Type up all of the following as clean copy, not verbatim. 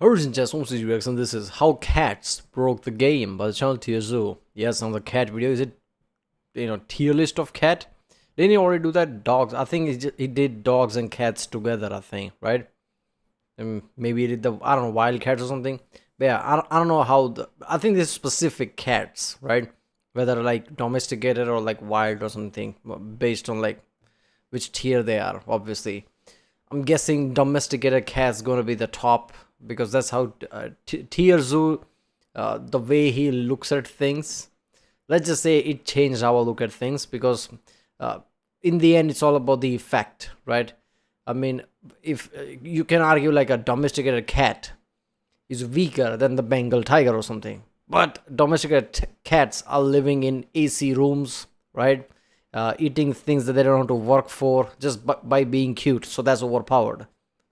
Origin Chess Home Series Reaction. This is How Cats Broke the Game by the channel Tierzoo. Yes, another cat video. Is it, tier list of cat? Didn't he already do that? Dogs. I think he did dogs and cats together, I think, right? And maybe he did I don't know, wild cats or something. But yeah, I don't know how, I think there's specific cats, right? Whether like domesticated or like wild or something, based on like which tier they are, obviously. I'm guessing domesticated cat's gonna be the top, because that's how Tierzoo, the way he looks at things. Let's just say it changed how I look at things, because in the end, it's all about the effect, right? I mean, if you can argue like a domesticated cat is weaker than the Bengal tiger or something, but domesticated cats are living in AC rooms, right? Eating things that they don't have to work for just by being cute, so that's overpowered.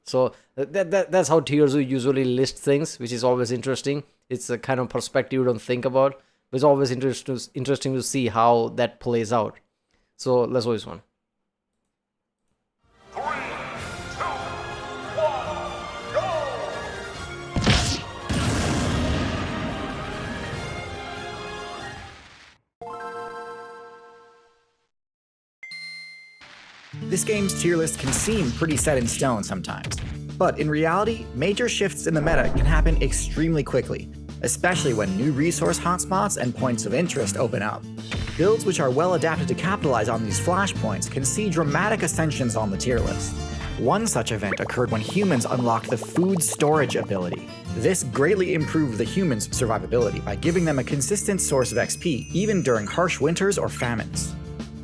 So that's how Tierzoo usually lists things, which is always interesting. It's a kind of perspective you don't think about, but it's always interesting to see how that plays out. So let's go this one. 3, 2, 1, go! This game's tier list can seem pretty set in stone sometimes, but in reality, major shifts in the meta can happen extremely quickly, especially when new resource hotspots and points of interest open up. Builds which are well adapted to capitalize on these flashpoints can see dramatic ascensions on the tier list. One such event occurred when humans unlocked the food storage ability. This greatly improved the humans' survivability by giving them a consistent source of XP even during harsh winters or famines.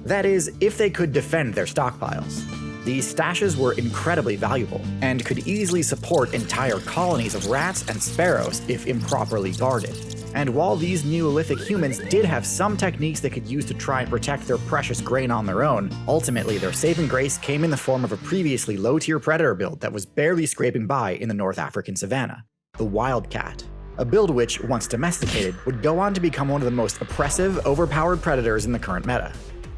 That is, if they could defend their stockpiles. These stashes were incredibly valuable, and could easily support entire colonies of rats and sparrows if improperly guarded. And while these Neolithic humans did have some techniques they could use to try and protect their precious grain on their own, ultimately their saving grace came in the form of a previously low-tier predator build that was barely scraping by in the North African savanna, the Wildcat. A build which, once domesticated, would go on to become one of the most oppressive, overpowered predators in the current meta.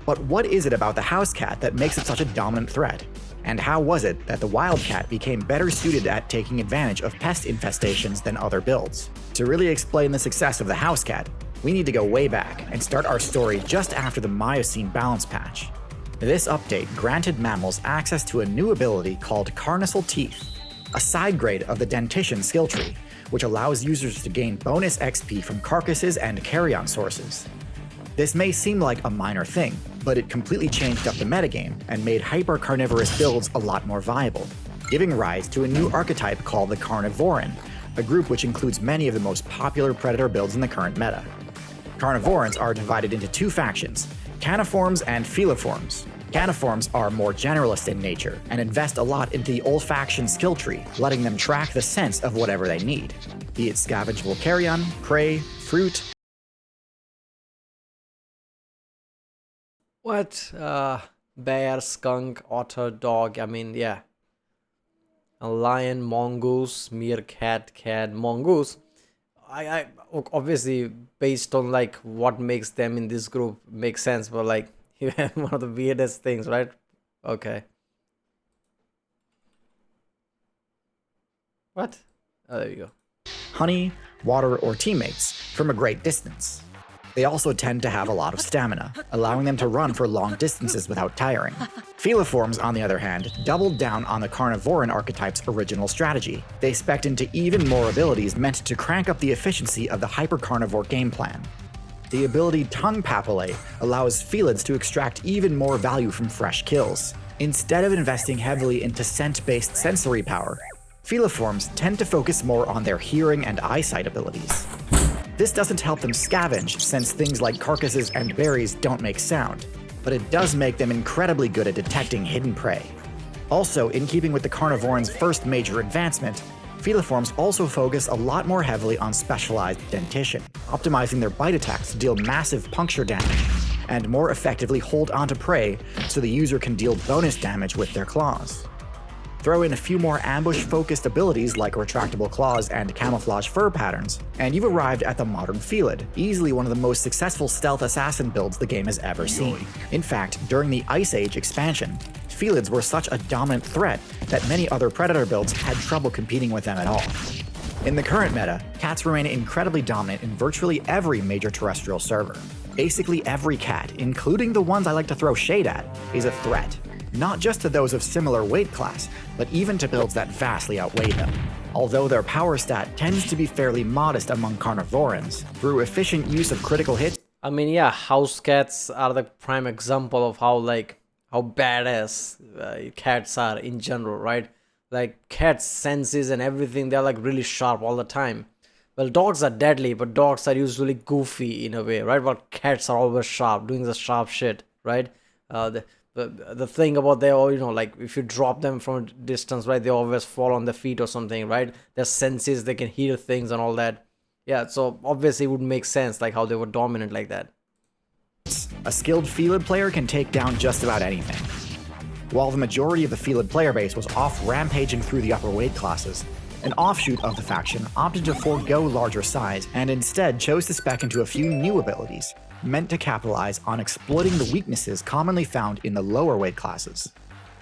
But what is it about the house cat that makes it such a dominant threat? And how was it that the Wildcat became better suited at taking advantage of pest infestations than other builds? To really explain the success of the house cat, we need to go way back and start our story just after the Miocene balance patch. This update granted mammals access to a new ability called Carnival Teeth, a side grade of the Dentition skill tree, which allows users to gain bonus XP from carcasses and carrion sources. This may seem like a minor thing, but it completely changed up the metagame and made hyper-carnivorous builds a lot more viable, giving rise to a new archetype called the Carnivoran, a group which includes many of the most popular predator builds in the current meta. Carnivorans are divided into two factions, Caniforms and feliforms. Caniforms are more generalist in nature and invest a lot into the olfaction skill tree, letting them track the scents of whatever they need, be it scavengeable carrion, prey, fruit. What? Bear, skunk, otter, dog. I mean, yeah. A lion, mongoose, meerkat, cat, mongoose. I obviously, based on like what makes them in this group makes sense, but like one of the weirdest things, right? Okay. What? Oh, there you go. Honey, water, or teammates from a great distance. They also tend to have a lot of stamina, allowing them to run for long distances without tiring. Feliforms, on the other hand, doubled down on the Carnivoran archetype's original strategy. They spec'd into even more abilities meant to crank up the efficiency of the hyper-carnivore game plan. The ability Tongue Papillae allows felids to extract even more value from fresh kills. Instead of investing heavily into scent-based sensory power, Feliforms tend to focus more on their hearing and eyesight abilities. This doesn't help them scavenge, since things like carcasses and berries don't make sound, but it does make them incredibly good at detecting hidden prey. Also, in keeping with the Carnivoran's first major advancement, Feliforms also focus a lot more heavily on specialized dentition, optimizing their bite attacks to deal massive puncture damage, and more effectively hold onto prey so the user can deal bonus damage with their claws. Throw in a few more ambush-focused abilities like retractable claws and camouflage fur patterns, and you've arrived at the modern Felid, easily one of the most successful stealth assassin builds the game has ever seen. In fact, during the Ice Age expansion, Felids were such a dominant threat that many other Predator builds had trouble competing with them at all. In the current meta, cats remain incredibly dominant in virtually every major terrestrial server. Basically every cat, including the ones I like to throw shade at, is a threat. Not just to those of similar weight class, but even to builds that vastly outweigh them. Although their power stat tends to be fairly modest among carnivores, through efficient use of critical hits. I mean, yeah, house cats are the prime example of how badass cats are in general, right? Like cats' senses and everything, they're like really sharp all the time. Well, dogs are deadly, but dogs are usually goofy in a way, right? But cats are always sharp, doing the sharp shit, right? The thing about they all, like if you drop them from a distance, right, they always fall on their feet or something, right? Their senses, they can hear things and all that. Yeah, so obviously it would make sense like how they were dominant like that. A skilled Felid player can take down just about anything. While the majority of the Felid player base was off rampaging through the upper weight classes, an offshoot of the faction opted to forego larger size and instead chose to spec into a few new abilities, meant to capitalize on exploiting the weaknesses commonly found in the lower weight classes.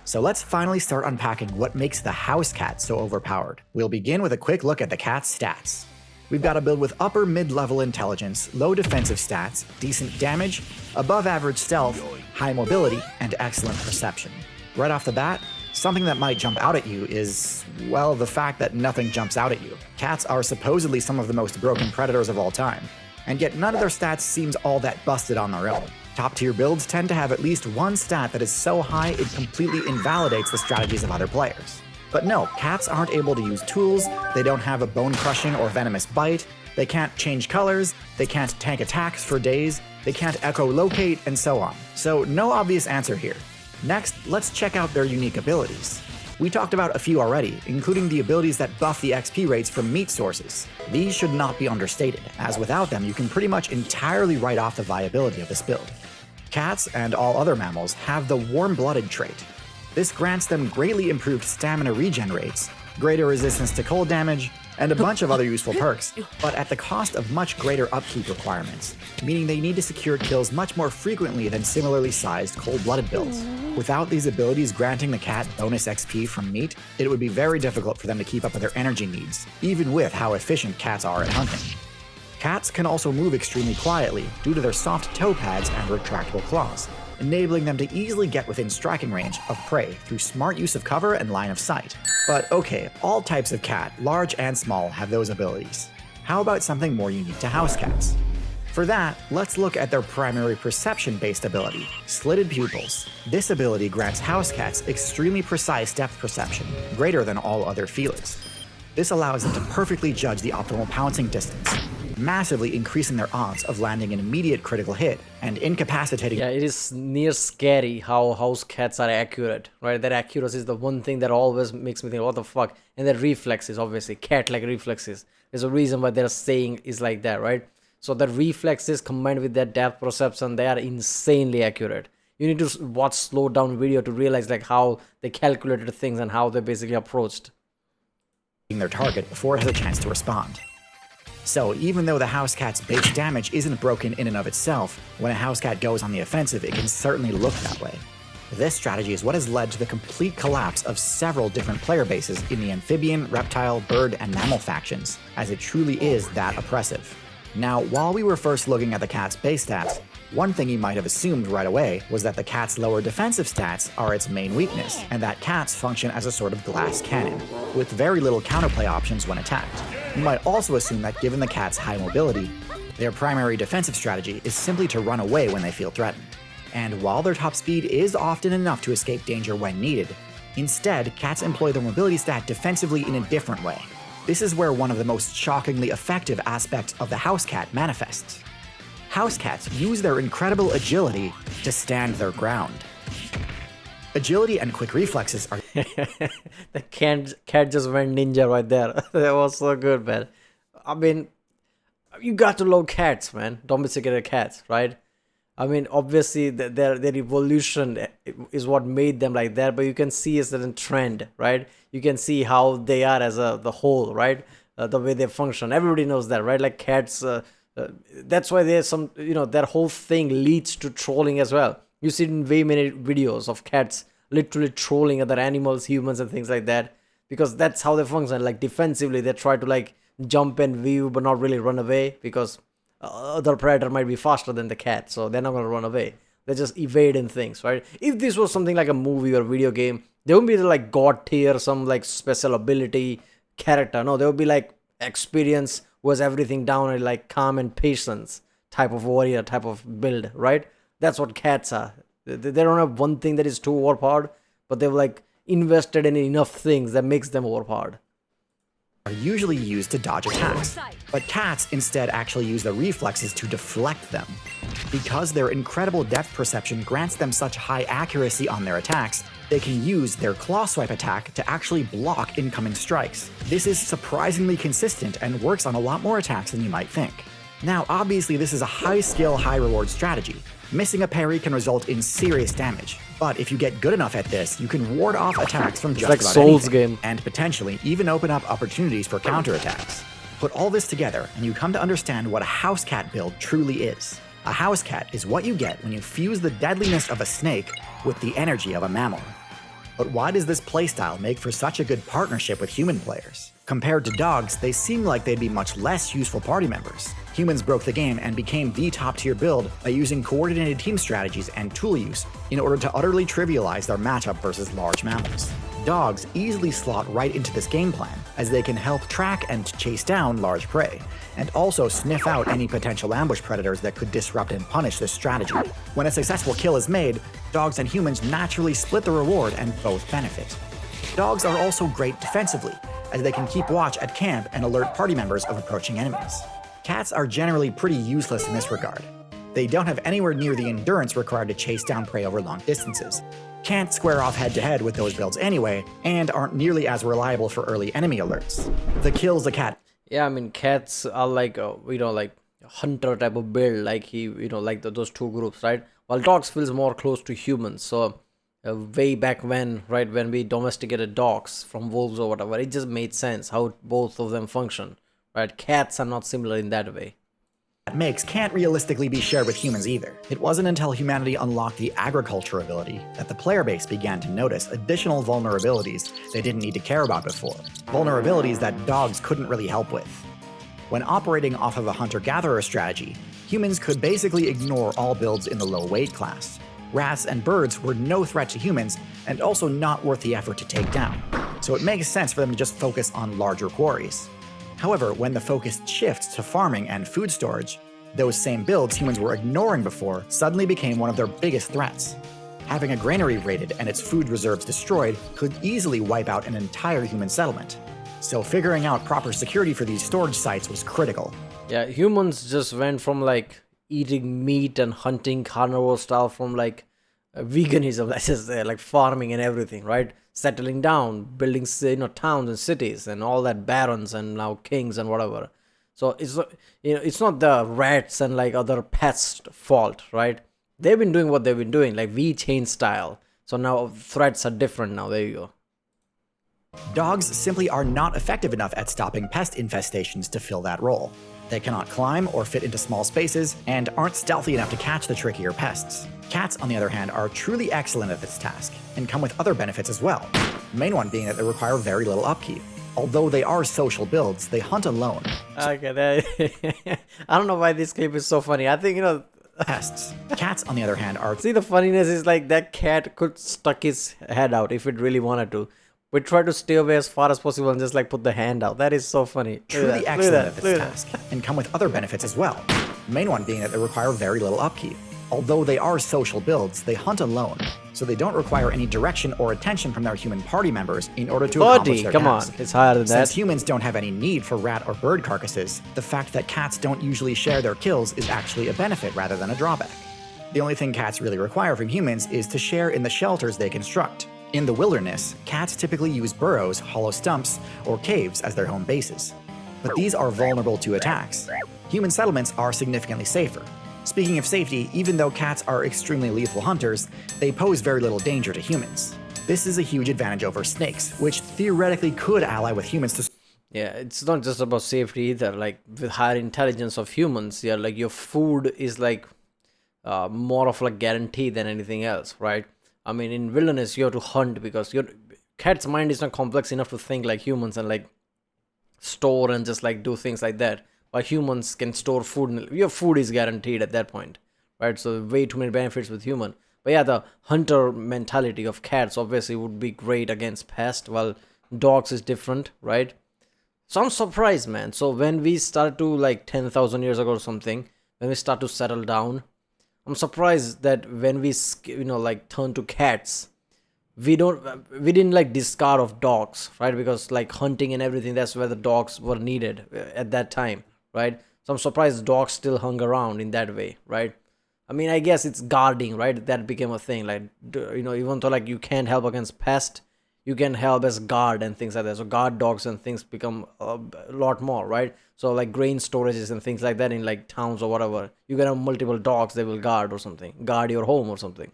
So let's finally start unpacking what makes the house cat so overpowered. We'll begin with a quick look at the cat's stats. We've got a build with upper mid-level intelligence, low defensive stats, decent damage, above average stealth, high mobility, and excellent perception. Right off the bat, something that might jump out at you is, well, the fact that nothing jumps out at you. Cats are supposedly some of the most broken predators of all time, and yet none of their stats seems all that busted on their own. Top tier builds tend to have at least one stat that is so high it completely invalidates the strategies of other players. But no, cats aren't able to use tools, they don't have a bone-crushing or venomous bite, they can't change colors, they can't tank attacks for days, they can't echolocate, and so on. So no obvious answer here. Next, let's check out their unique abilities. We talked about a few already, including the abilities that buff the XP rates from meat sources. These should not be understated, as without them you can pretty much entirely write off the viability of this build. Cats, and all other mammals, have the warm-blooded trait. This grants them greatly improved stamina regen rates, greater resistance to cold damage, and a bunch of other useful perks, but at the cost of much greater upkeep requirements, meaning they need to secure kills much more frequently than similarly sized cold-blooded builds. Without these abilities granting the cat bonus XP from meat, it would be very difficult for them to keep up with their energy needs, even with how efficient cats are at hunting. Cats can also move extremely quietly due to their soft toe pads and retractable claws, enabling them to easily get within striking range of prey through smart use of cover and line of sight. But okay, all types of cat, large and small, have those abilities. How about something more unique to house cats? For that, let's look at their primary perception-based ability, slitted pupils. This ability grants house cats extremely precise depth perception, greater than all other felids. This allows them to perfectly judge the optimal pouncing distance, massively increasing their odds of landing an immediate critical hit and incapacitating. Yeah, it is near scary how house cats are accurate, right? That accuracy is the one thing that always makes me think, what the fuck? And their reflexes, obviously, cat-like reflexes. There's a reason why they're saying is like that, right? So the reflexes combined with their depth perception, they are insanely accurate. You need to watch slowed down video to realize like how they calculated things and how they basically approached their target before it has a chance to respond. So even though the house cat's base damage isn't broken in and of itself, when a house cat goes on the offensive, it can certainly look that way. This strategy is what has led to the complete collapse of several different player bases in the amphibian, reptile, bird, and mammal factions, as it truly is that oppressive. Now, while we were first looking at the cat's base stats, one thing you might have assumed right away was that the cat's lower defensive stats are its main weakness, and that cats function as a sort of glass cannon, with very little counterplay options when attacked. You might also assume that given the cat's high mobility, their primary defensive strategy is simply to run away when they feel threatened. And while their top speed is often enough to escape danger when needed, instead, cats employ their mobility stat defensively in a different way. This is where one of the most shockingly effective aspects of the house cat manifests. House cats use their incredible agility to stand their ground. Agility and quick reflexes are the cat just went ninja right there. That was so good, man. I mean, you got to love cats, man. Domesticated cats, right? I mean, obviously, their evolution is what made them like that, but you can see a certain trend, right? You can see how they are as the whole, right? The way they function. Everybody knows that, right? Like cats, that's why there's some, that whole thing leads to trolling as well. You see in way many videos of cats literally trolling other animals, humans, and things like that. because that's how they function. Like defensively, they try to like jump and view, but not really run away because other predator might be faster than the cat, so they're not gonna run away. They just evading things, right? If this was something like a movie or video game, they wouldn't be like god tier, some like special ability character. No, they would be like experience was everything down and like calm and patience type of warrior type of build, right? That's what cats are. They don't have one thing that is too overpowered, but they've like invested in enough things that makes them overpowered. Are usually used to dodge attacks, but cats instead actually use the reflexes to deflect them. Because their incredible depth perception grants them such high accuracy on their attacks, they can use their claw swipe attack to actually block incoming strikes. This is surprisingly consistent and works on a lot more attacks than you might think. Now, obviously this is a high skill, high reward strategy. Missing a parry can result in serious damage, but if you get good enough at this, you can ward off attacks from just like about Souls anything, game. and potentially even open up opportunities for counterattacks. Put all this together, and you come to understand what a house cat build truly is. A house cat is what you get when you fuse the deadliness of a snake with the energy of a mammal. But why does this playstyle make for such a good partnership with human players? Compared to dogs, they seem like they'd be much less useful party members. Humans broke the game and became the top tier build by using coordinated team strategies and tool use in order to utterly trivialize their matchup versus large mammals. Dogs easily slot right into this game plan, as they can help track and chase down large prey, and also sniff out any potential ambush predators that could disrupt and punish this strategy. When a successful kill is made, dogs and humans naturally split the reward and both benefit. Dogs are also great defensively, as they can keep watch at camp and alert party members of approaching enemies. Cats are generally pretty useless in this regard. They don't have anywhere near the endurance required to chase down prey over long distances, can't square off head-to-head with those builds anyway, and aren't nearly as reliable for early enemy alerts. The kills a cat... Yeah, I mean, cats are like, like a hunter type of build, like those two groups, right? While dogs feels more close to humans, so way back when, right, when we domesticated dogs from wolves or whatever, it just made sense how both of them function, right? Cats are not similar in that way. Makes can't realistically be shared with humans either. It wasn't until humanity unlocked the agriculture ability that the player base began to notice additional vulnerabilities they didn't need to care about before. Vulnerabilities that dogs couldn't really help with. When operating off of a hunter-gatherer strategy, humans could basically ignore all builds in the low weight class. Rats and birds were no threat to humans and also not worth the effort to take down, so it makes sense for them to just focus on larger quarries. However, when the focus shifts to farming and food storage, those same builds humans were ignoring before suddenly became one of their biggest threats. Having a granary raided and its food reserves destroyed could easily wipe out an entire human settlement. So figuring out proper security for these storage sites was critical. Yeah, humans just went from like eating meat and hunting carnivore style from like veganism, let's just say, like farming and everything, right? Settling down, building towns and cities and all that, barons and now kings and whatever. So it's not the rats and like other pests' fault, right? They've been doing what they've been doing, like V chain style. So now threats are different now. There you go. Dogs simply are not effective enough at stopping pest infestations to fill that role. They cannot climb or fit into small spaces and aren't stealthy enough to catch the trickier pests. Cats, on the other hand, are truly excellent at this task and come with other benefits as well. The main one being that they require very little upkeep. Although they are social builds, they hunt alone. Okay, I don't know why this clip is so funny. I think, pests. Cats, on the other hand, are... See, the funniness is like that cat could stuck his head out if it really wanted to. We try to stay away as far as possible and just like put the hand out. That is so funny. Truly excellent at this task and come with other benefits as well. The main one being that they require very little upkeep. Although they are social builds, they hunt alone, so they don't require any direction or attention from their human party members in order to accomplish their task. On, it's higher than that. Since humans don't have any need for rat or bird carcasses, the fact that cats don't usually share their kills is actually a benefit rather than a drawback. The only thing cats really require from humans is to share in the shelters they construct. In the wilderness, cats typically use burrows, hollow stumps, or caves as their home bases. But these are vulnerable to attacks. Human settlements are significantly safer. Speaking of safety, even though cats are extremely lethal hunters, they pose very little danger to humans. This is a huge advantage over snakes, which theoretically could ally with humans to... Yeah, it's not just about safety either. Like with higher intelligence of humans, yeah, like your food is like more of like guarantee than anything else, right? I mean, in wilderness you have to hunt because cat's mind is not complex enough to think like humans and like store and just like do things like that. But humans can store food. Your food is guaranteed at that point, right? So way too many benefits with human. But yeah, the hunter mentality of cats obviously would be great against pest, while dogs is different, right? So I'm surprised, man. So when we start to like 10,000 years ago or something, when we start to settle down, I'm surprised that when we like turn to cats, we didn't like discard of dogs, right? Because like hunting and everything, that's where the dogs were needed at that time, right? So I'm surprised dogs still hung around in that way, right? I mean, I guess it's guarding, right? That became a thing. Like, even though like you can't help against pest, you can help as guard and things like that. So guard dogs and things become a lot more, right? So like grain storages and things like that in like towns or whatever, you can have multiple dogs they will guard or something, guard your home or something.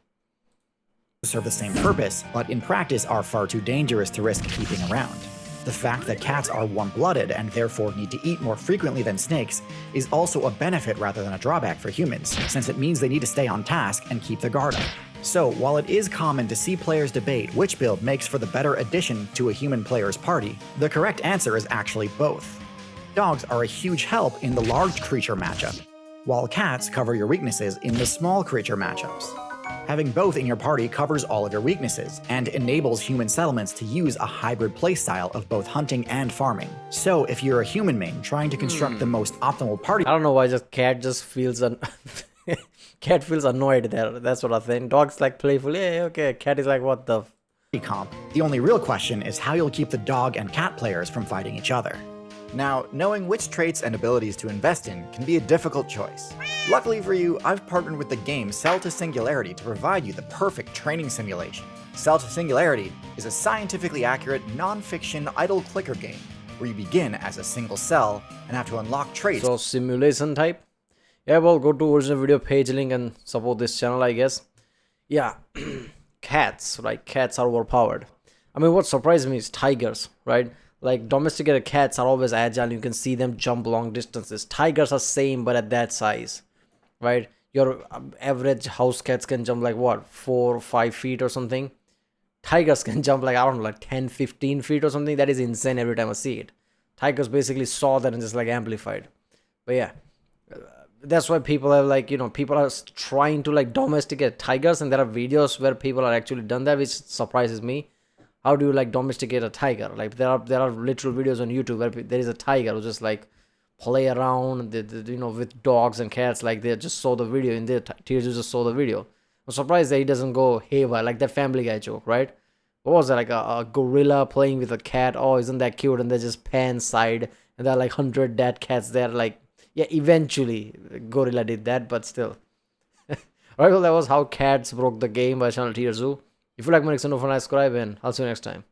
Serve the same purpose, but in practice are far too dangerous to risk keeping around. The fact that cats are warm-blooded and therefore need to eat more frequently than snakes is also a benefit rather than a drawback for humans, since it means they need to stay on task and keep their guard up. So, while it is common to see players debate which build makes for the better addition to a human player's party, the correct answer is actually both. Dogs are a huge help in the large creature matchup, while cats cover your weaknesses in the small creature matchups. Having both in your party covers all of your weaknesses, and enables human settlements to use a hybrid playstyle of both hunting and farming. So if you're a human main trying to construct the most optimal party I don't know why just cat just feels cat feels annoyed there. That's what I think. Dog's like playful. Yeah, okay. Cat is like, what the comp, the only real question is how you'll keep the dog and cat players from fighting each other. Now, knowing which traits and abilities to invest in can be a difficult choice. Luckily for you, I've partnered with the game Cell to Singularity to provide you the perfect training simulation. Cell to Singularity is a scientifically accurate, non-fiction idle clicker game where you begin as a single cell and have to unlock traits. So simulation type? Yeah, well, go to original video page link and support this channel, I guess. Yeah, cats, right? Cats are overpowered. I mean, what surprised me is tigers, right? Like domesticated cats are always agile. You can see them jump long distances. Tigers are same, but at that size, right? Your average house cats can jump like what, 4 or 5 feet or something. Tigers can jump like, I don't know, like 10, 15 feet or something. That is insane every time I see it. Tigers basically saw that and just like amplified. But yeah, that's why people have like, people are trying to like domesticate tigers, and there are videos where people are actually done that, which surprises me. How do you like domesticate a tiger? Like there are literal videos on YouTube where there is a tiger who just like play around, with dogs and cats. Like they just saw the video in there. Tierzoo just saw the video. I'm surprised that he doesn't go haywire like that Family Guy joke, right? What was that, like a gorilla playing with a cat? Oh, isn't that cute? And they just pan side, and there are like 100 dead cats there. Like, yeah, eventually gorilla did that, but still. Alright, well, that was how cats broke the game by channel Tierzoo. If you like my next video, subscribe, and I'll see you next time.